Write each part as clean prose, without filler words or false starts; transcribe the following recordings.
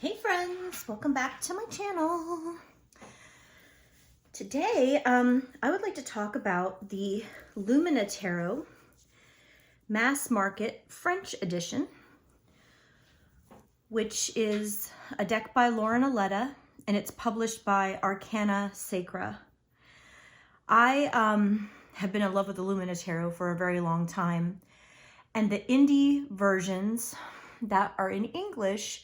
Hey friends, welcome back to my channel. Today, I would like to talk about the Lumina Tarot Mass Market French edition, which is a deck by Lauren Aletta, and it's published by Arcana Sacra. I have been in love with the Lumina Tarot for a very long time, and the indie versions that are in English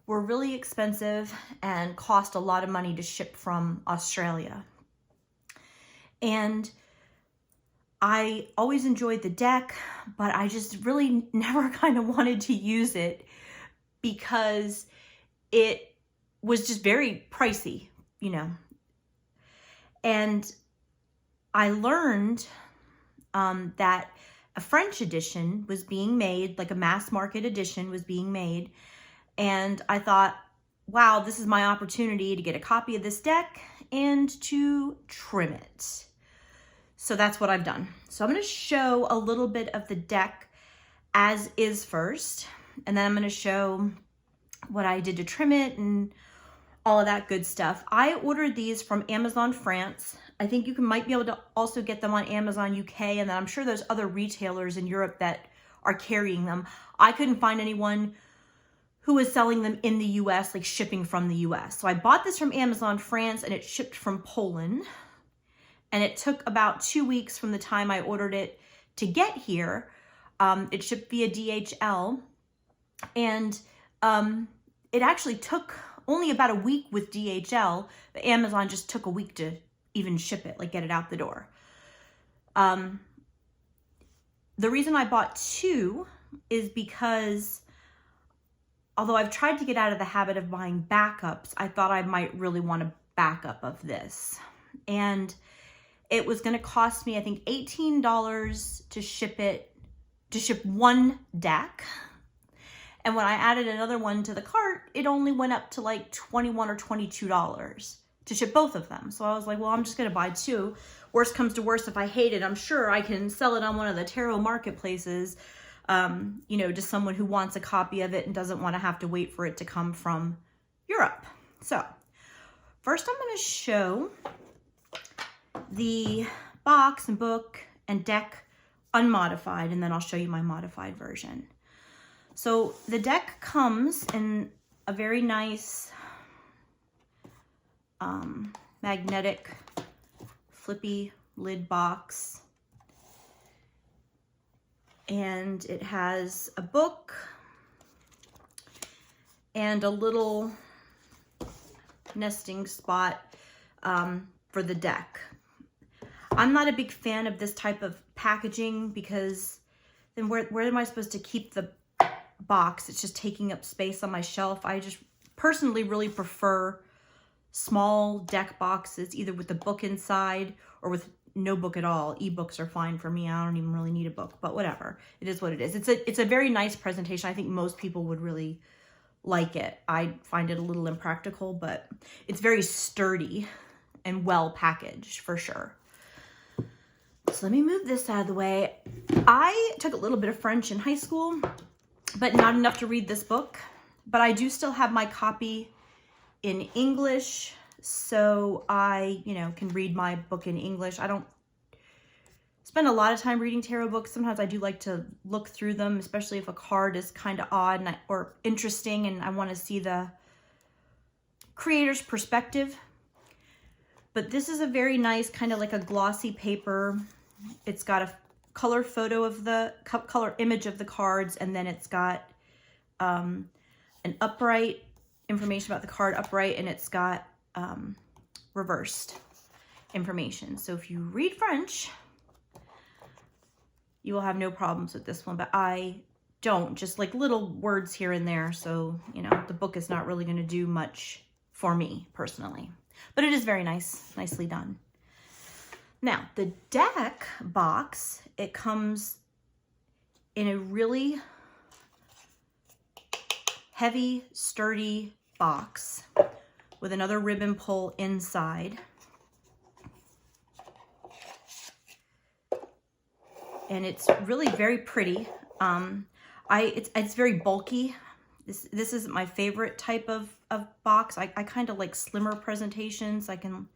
were really expensive and cost a lot of money to ship from Australia. And I always enjoyed the deck, but I just really never kind of wanted to use it because it was just very pricey, you know. And I learned that a French edition was being made, like a mass market edition was being made. And I thought, wow, this is my opportunity to get a copy of this deck and to trim it. So that's what I've done. So I'm going to show a little bit of the deck as is first, and then I'm going to show what I did to trim it and all of that good stuff. I ordered these from Amazon France. I think you might be able to also get them on Amazon UK, and then I'm sure there's other retailers in Europe that are carrying them. I couldn't find anyone who was selling them in the US, like shipping from the US. So I bought this from Amazon France, and it shipped from Poland. And it took about 2 weeks from the time I ordered it to get here. It shipped via DHL. And it actually took only about a week with DHL, but Amazon just took a week to even ship it, like get it out the door. The reason I bought two is because although I've tried to get out of the habit of buying backups, I thought I might really want a backup of this. And it was going to cost me, I think, $18 to ship one deck. And when I added another one to the cart, it only went up to like $21 or $22 to ship both of them. So I was like, well, I'm just going to buy two. Worst comes to worst, if I hate it, I'm sure I can sell it on one of the tarot marketplaces, you know, to someone who wants a copy of it and doesn't want to have to wait for it to come from Europe. So first I'm going to show the box and book and deck unmodified, and then I'll show you my modified version. So the deck comes in a very nice magnetic flippy lid box. And it has a book and a little nesting spot for the deck. I'm not a big fan of this type of packaging because then where am I supposed to keep the box? It's just taking up space on my shelf. I just personally really prefer small deck boxes, either with the book inside or with no book at all. Ebooks are fine for me. I don't even really need a book, but whatever. It is what it is. It's a very nice presentation. I think most people would really like it. I find it a little impractical, but it's very sturdy and well packaged for sure. So let me move this out of the way. I took a little bit of French in high school, but not enough to read this book. But I do still have my copy in English, so I, you know, can read my book in English. I don't spend a lot of time reading tarot books. Sometimes I do like to look through them, especially if a card is kind of odd or interesting and I want to see the creator's perspective. But this is a very nice kind of like a glossy paper. It's got a color photo of the color image of the cards, and then it's got an upright information about the card upright, and it's got reversed information. So if you read French, you will have no problems with this one, but I don't, just like little words here and there. So, you know, the book is not really going to do much for me personally, but it is very nice, nicely done. Now the deck box, it comes in a really heavy, sturdy box with another ribbon pull inside. And it's really very pretty. It's very bulky. This isn't my favorite type of box. I kind of like slimmer presentations. I can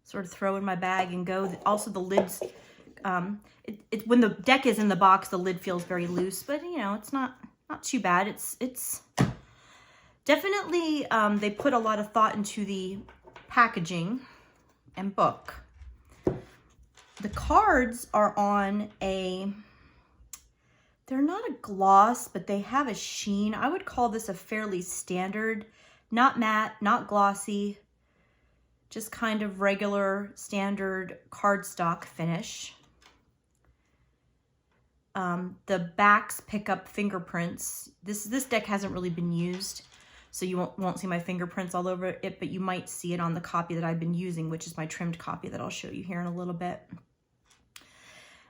sort of throw in my bag and go. Also the lids, when the deck is in the box, the lid feels very loose, but you know, it's not too bad. It's definitely, they put a lot of thought into the packaging and book. The cards are on they're not a gloss, but they have a sheen. I would call this a fairly standard, not matte, not glossy, just kind of regular standard cardstock finish. The backs pick up fingerprints. This deck hasn't really been used, so you won't see my fingerprints all over it, but you might see it on the copy that I've been using, which is my trimmed copy that I'll show you here in a little bit.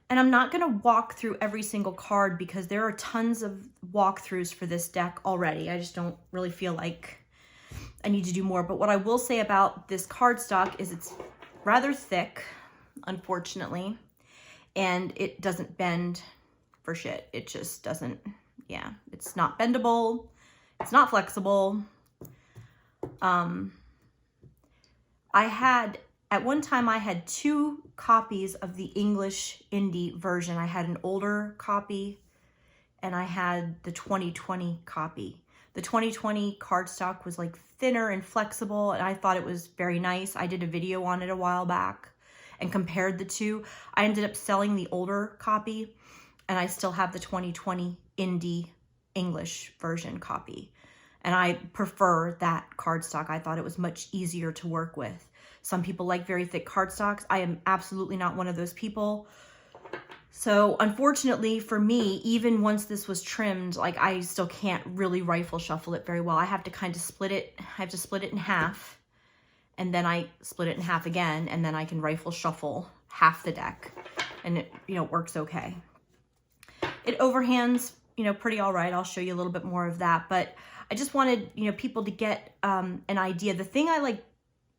And I'm not going to walk through every single card because there are tons of walkthroughs for this deck already. I just don't really feel like I need to do more. But what I will say about this cardstock is it's rather thick, unfortunately, and it doesn't bend for shit. It just doesn't, yeah, it's not bendable. It's not flexible. At one time I had 2 copies of the English indie version. I had an older copy and I had the 2020 copy. The 2020 cardstock was like thinner and flexible, and I thought it was very nice. I did a video on it a while back and compared the two. I ended up selling the older copy, and I still have the 2020 indie English version copy. And I prefer that cardstock. I thought it was much easier to work with. Some people like very thick cardstocks. I am absolutely not one of those people. So unfortunately for me, even once this was trimmed, like I still can't really rifle shuffle it very well. I have to kind of split it. I have to split it in half, and then I split it in half again, and then I can rifle shuffle half the deck, and it, you know, works okay. It overhands, you know, pretty all right. I'll show you a little bit more of that, but I just wanted, you know, people to get an idea.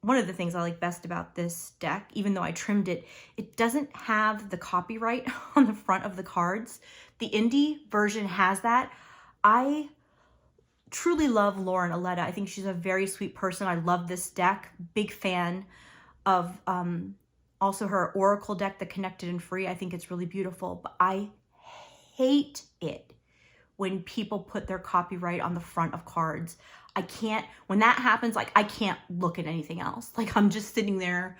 One of the things I like best about this deck, even though I trimmed it, it doesn't have the copyright on the front of the cards. The indie version has that. I truly love Lauren Aletta. I think she's a very sweet person. I love this deck. Big fan of also her Oracle deck, the Connected and Free. I think it's really beautiful, but I hate it when people put their copyright on the front of cards. I can't, when that happens, like I can't look at anything else. Like I'm just sitting there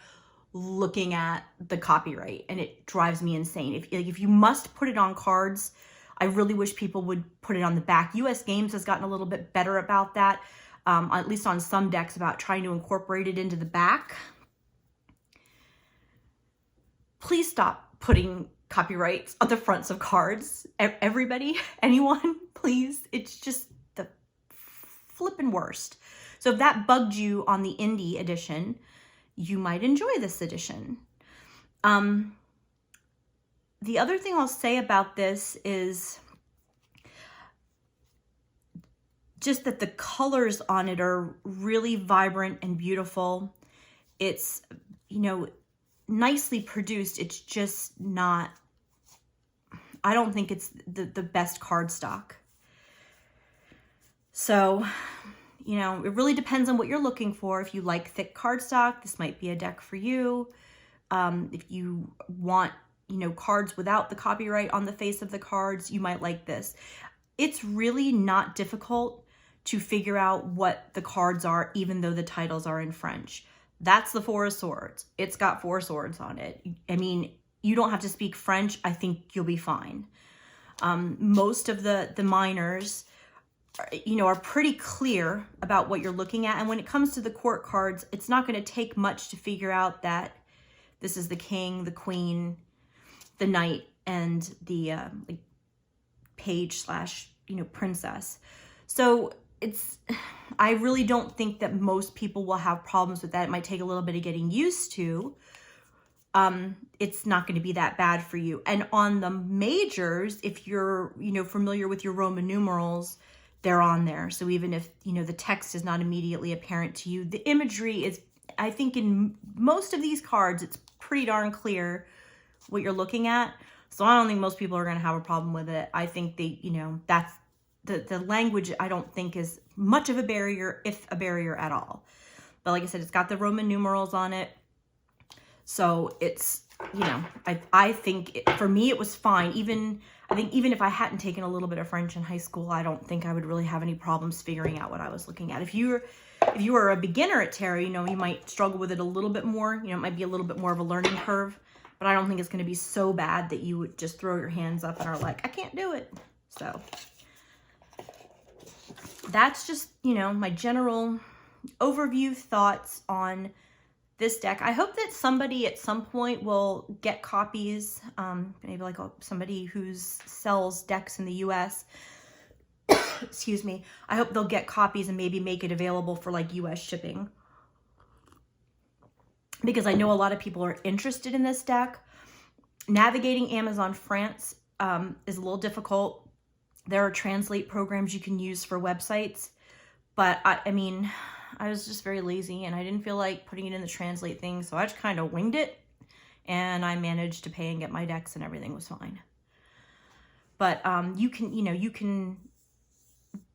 looking at the copyright, and it drives me insane. If you must put it on cards, I really wish people would put it on the back. US Games has gotten a little bit better about that, at least on some decks, about trying to incorporate it into the back. Please stop putting copyrights on the fronts of cards. Everybody, anyone, please. It's just the flippin' worst. So if that bugged you on the indie edition, you might enjoy this edition. The other thing I'll say about this is just that the colors on it are really vibrant and beautiful. It's, you know, nicely produced. It's just not, I don't think it's the best cardstock. So, you know, it really depends on what you're looking for. If you like thick cardstock, this might be a deck for you. If you want, you know, cards without the copyright on the face of the cards, you might like this. It's really not difficult to figure out what the cards are, even though the titles are in French. That's the Four of Swords. It's got 4 swords on it. I mean, you don't have to speak French. I think you'll be fine. Most of the minors, you know, are pretty clear about what you're looking at. And when it comes to the court cards, it's not going to take much to figure out that this is the king, the queen, the knight, and the like page slash, you know, princess. So I really don't think that most people will have problems with that. It might take a little bit of getting used to. It's not going to be that bad for you. And on the majors, if you're, you know, familiar with your Roman numerals, they're on there. So even if, you know, the text is not immediately apparent to you, the imagery is, I think in most of these cards, it's pretty darn clear what you're looking at. So I don't think most people are going to have a problem with it. I think they, you know, that's the language I don't think is much of a barrier, if a barrier at all. But like I said, it's got the Roman numerals on it. So it's, you know, I think for me it was fine. I think even if I hadn't taken a little bit of French in high school, I don't think I would really have any problems figuring out what I was looking at. If you were a beginner at tarot, you know, you might struggle with it a little bit more. You know, it might be a little bit more of a learning curve, but I don't think it's going to be so bad that you would just throw your hands up and are like, I can't do it. So that's just, you know, my general overview thoughts on this deck. I hope that somebody at some point will get copies, maybe like somebody who sells decks in the US, excuse me. I hope they'll get copies and maybe make it available for like US shipping, because I know a lot of people are interested in this deck. Navigating Amazon France is a little difficult. There are translate programs you can use for websites, but I mean, I was just very lazy and I didn't feel like putting it in the translate thing. So I just kind of winged it and I managed to pay and get my decks and everything was fine. But you can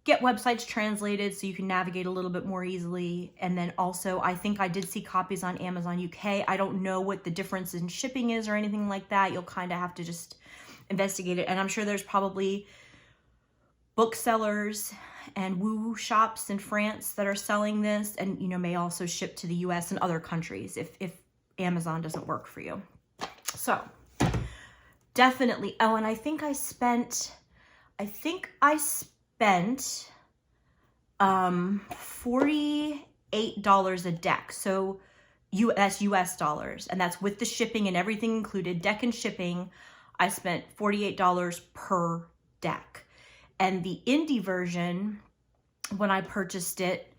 get websites translated so you can navigate a little bit more easily. And then also, I think I did see copies on Amazon UK. I don't know what the difference in shipping is or anything like that. You'll kind of have to just investigate it. And I'm sure there's probably booksellers and woo shops in France that are selling this, and you know, may also ship to the US and other countries if Amazon doesn't work for you. So definitely. Oh, and I think I spent $48 a deck. So that's US dollars, and that's with the shipping and everything included, deck and shipping. I spent $48 per deck. And the indie version, when I purchased it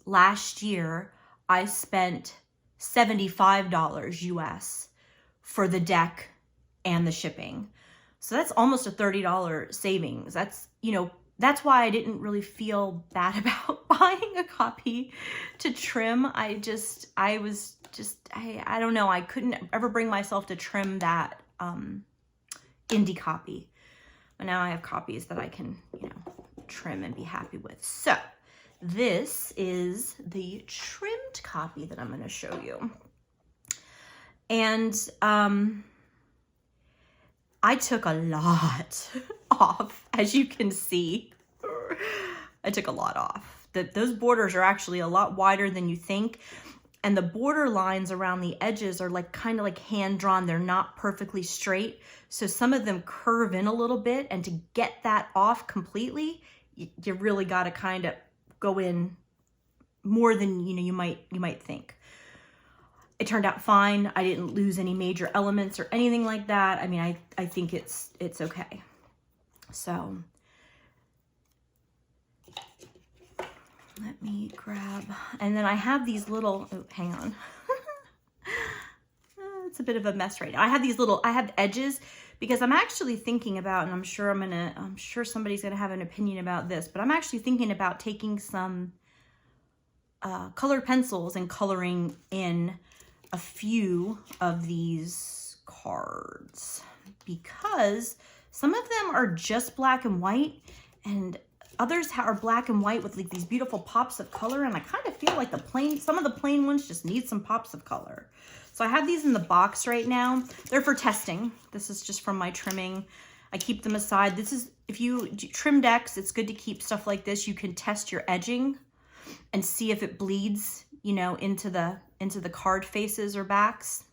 last year, I spent $75 US for the deck and the shipping. So that's almost a $30 savings. That's, you know, that's why I didn't really feel bad about buying a copy to trim. I don't know. I couldn't ever bring myself to trim that indie copy. But now I have copies that I can, you know, trim and be happy with. So this is the trimmed copy that I'm going to show you. And I took a lot off, as you can see. I took a lot off. Those borders are actually a lot wider than you think. And the border lines around the edges are like kind of like hand drawn. They're not perfectly straight. So some of them curve in a little bit, and to get that off completely, you really got to kind of go in more than, you know, you might think. It turned out fine. I didn't lose any major elements or anything like that. I mean, I think it's okay. So let me grab, and then I have these little, oh, hang on. It's a bit of a mess right now. I have edges, because I'm actually thinking about, and I'm sure somebody's gonna have an opinion about this, but I'm actually thinking about taking some colored pencils and coloring in a few of these cards, because some of them are just black and white, and others are black and white with like these beautiful pops of color, and I kind of feel like some of the plain ones just need some pops of color. So I have these in the box right now. They're for testing. This is just from my trimming. I keep them aside. This is, if you trim decks, it's good to keep stuff like this. You can test your edging and see if it bleeds, you know, into the card faces or backs.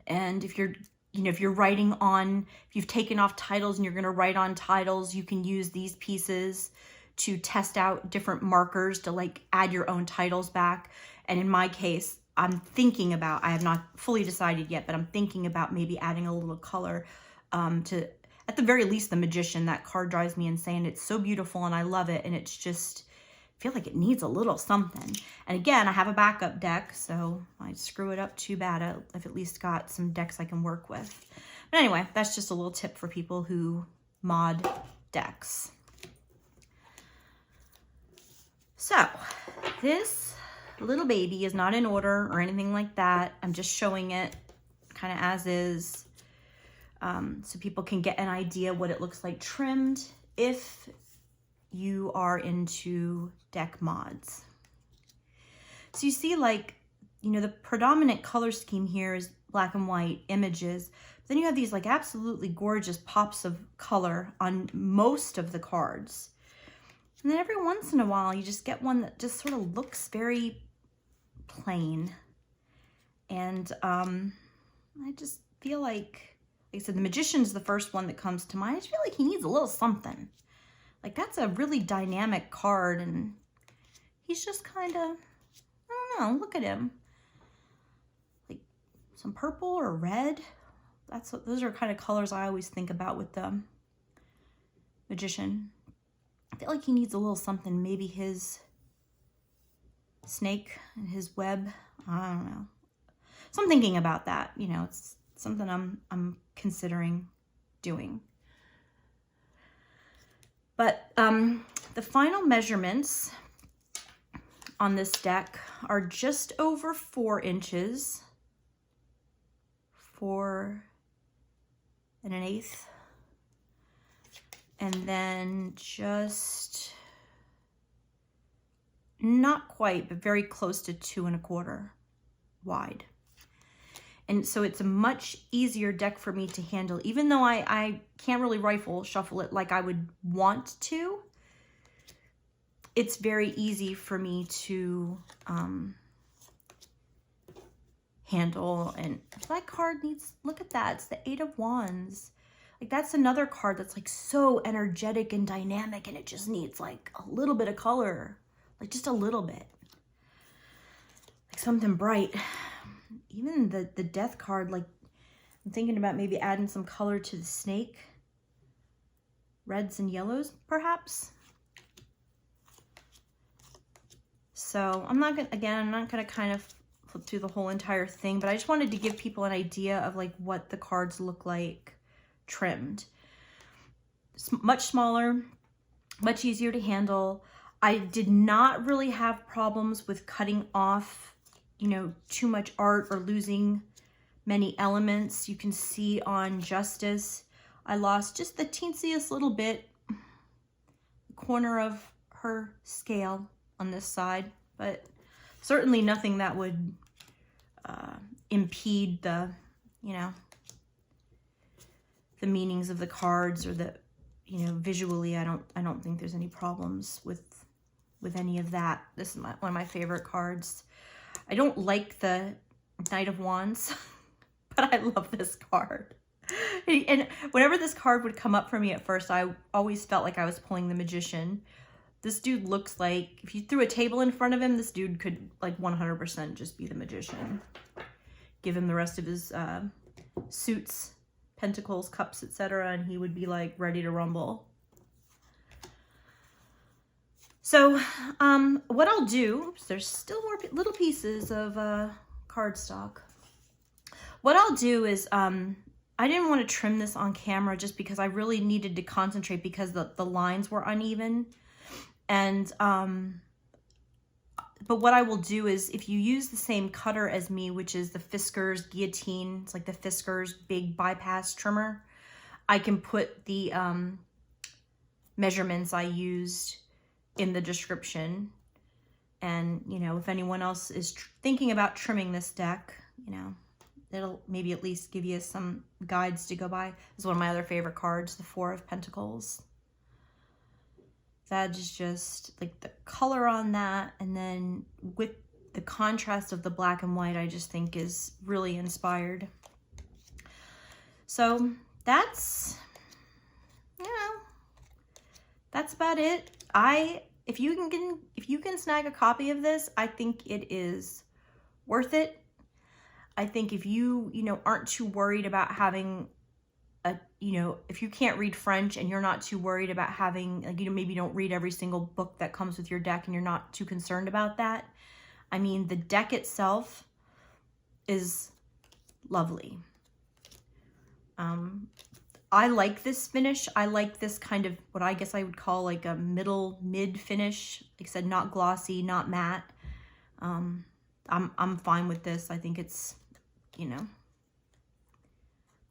And if you're, you know, if you're writing on, if you've taken off titles and you're going to write on titles, you can use these pieces to test out different markers to like add your own titles back. And in my case, I'm thinking about, I have not fully decided yet, but I'm thinking about maybe adding a little color to, at the very least, the Magician. That card drives me insane. It's so beautiful and I love it. And it's just, I feel like it needs a little something. And again, I have a backup deck, so I screw it up too bad. I've at least got some decks I can work with. But anyway, that's just a little tip for people who mod decks. So this little baby is not in order or anything like that. I'm just showing it kind of as is, so people can get an idea what it looks like trimmed. if you are into deck mods. So you see, like, you know, the predominant color scheme here is black and white images. Then you have these like absolutely gorgeous pops of color on most of the cards. And then every once in a while, you just get one that just sort of looks very plain. And I just feel like I said, the Magician's the first one that comes to mind. I just feel like he needs a little something. Like, that's a really dynamic card, and he's just kind of, I don't know, look at him. Like some purple or red. Those are kind of colors I always think about with the Magician. I feel like he needs a little something. Maybe his snake and his web. I don't know. So I'm thinking about that. You know, it's something I'm considering doing. But the final measurements on this deck are just over 4 inches, 4 1/8, and then just not quite, but very close to 2 1/4 wide. And so it's a much easier deck for me to handle, even though I can't really rifle shuffle it like I would want to. It's very easy for me to handle. And that card needs, look at that, it's the 8 of Wands. Like, that's another card that's like so energetic and dynamic, and it just needs like a little bit of color, like just a little bit, like something bright. Even the Death card, like, I'm thinking about maybe adding some color to the snake. Reds and yellows, perhaps. So I'm not gonna kind of flip through the whole entire thing, but I just wanted to give people an idea of like what the cards look like trimmed. It's much smaller, much easier to handle. I did not really have problems with cutting off, you know, too much art or losing many elements. You can see on Justice, I lost just the teensiest little bit, the corner of her scale on this side, but certainly nothing that would impede the, you know, the meanings of the cards, or the, you know, visually, I don't think there's any problems with any of that. This is one of my favorite cards. I don't like the Knight of Wands, but I love this card. And whenever this card would come up for me at first, I always felt like I was pulling the Magician. This dude looks like, if you threw a table in front of him, this dude could like 100% just be the Magician. Give him the rest of his suits, pentacles, cups, etc., and he would be like ready to rumble. So what I'll do, there's still more little pieces of cardstock. What I'll do is, I didn't want to trim this on camera just because I really needed to concentrate, because the lines were uneven. And, but what I will do is, if you use the same cutter as me, which is the Fisker's Guillotine, it's like the Fisker's big bypass trimmer, I can put the measurements I used in the description. And, you know, if anyone else is thinking about trimming this deck, you know, it'll maybe at least give you some guides to go by. This is one of my other favorite cards, the 4 of Pentacles. That is just like the color on that, and then with the contrast of the black and white, I just think is really inspired. So that's, you know, that's about it. If you can snag a copy of this, I think it is worth it. I think if you know, aren't too worried about having a, you know, if you can't read French and you're not too worried about having, like, you know, maybe you don't read every single book that comes with your deck and you're not too concerned about that. I mean, the deck itself is lovely. I like this finish. I like this kind of, what I guess I would call like a mid finish. Like I said, not glossy, not matte. I'm fine with this. I think it's, you know,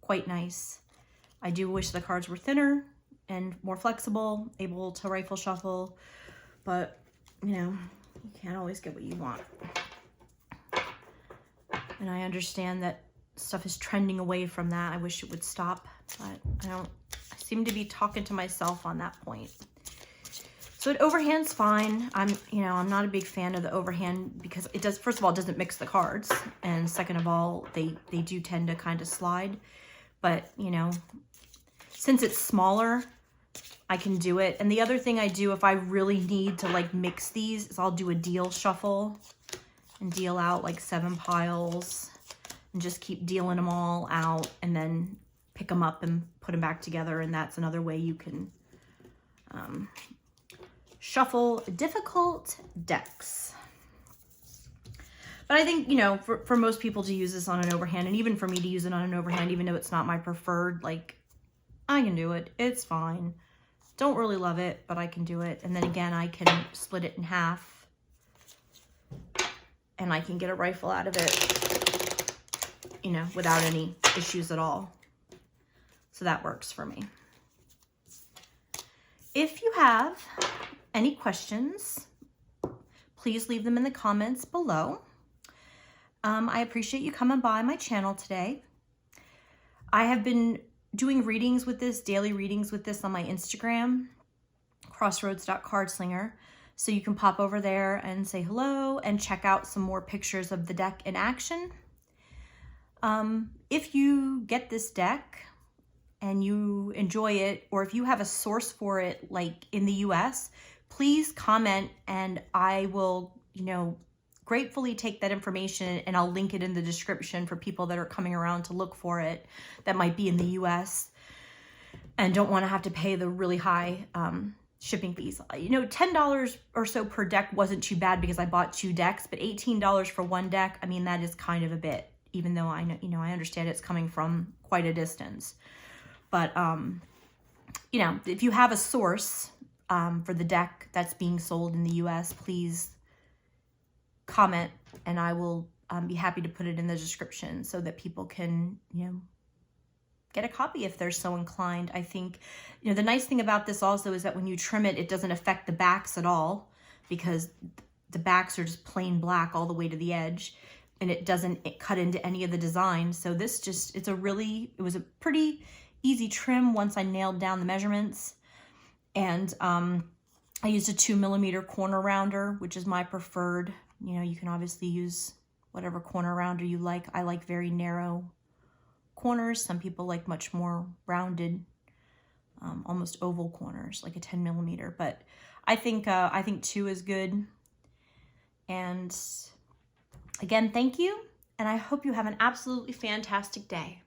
quite nice. I do wish the cards were thinner, and more flexible, able to rifle shuffle, but you know, you can't always get what you want. And I understand that stuff is trending away from that. I wish it would stop, but I seem to be talking to myself on that point. So an overhand's fine. I'm not a big fan of the overhand because it does, first of all, it doesn't mix the cards. And second of all, they do tend to kind of slide. But, you know, since it's smaller, I can do it. And the other thing I do if I really need to like mix these is I'll do a deal shuffle and deal out like 7 piles and just keep dealing them all out and then pick them up and put them back together. And that's another way you can shuffle difficult decks. But I think, you know, for most people to use this on an overhand, and even for me to use it on an overhand, even though it's not my preferred, like, I can do it. It's fine. Don't really love it, but I can do it. And then again, I can split it in half and I can get a rifle out of it, you know, without any issues at all. So that works for me. If you have any questions, please leave them in the comments below. I appreciate you coming by my channel today. I have been doing readings with this, daily readings with this on my Instagram, crossroads.cardslinger. So you can pop over there and say hello and check out some more pictures of the deck in action. If you get this deck and you enjoy it, or if you have a source for it, like in the US, please comment and I will, you know, gratefully take that information and I'll link it in the description for people that are coming around to look for it that might be in the US and don't want to have to pay the really high shipping fees. You know, $10 or so per deck wasn't too bad because I bought 2 decks, but $18 for 1 deck, I mean, that is kind of a bit, even though I know, you know, I understand it's coming from quite a distance. But, you know, if you have a source for the deck that's being sold in the US, please comment and I will be happy to put it in the description so that people can, you know, get a copy if they're so inclined. I think, you know, the nice thing about this also is that when you trim it, it doesn't affect the backs at all because the backs are just plain black all the way to the edge and it doesn't cut into any of the design. So this just, it was a pretty easy trim once I nailed down the measurements. And I used a 2mm corner rounder, which is my preferred. You know, you can obviously use whatever corner rounder you like. I like very narrow corners. Some people like much more rounded, almost oval corners, like a 10mm. But I think 2 is good. And again, thank you. And I hope you have an absolutely fantastic day.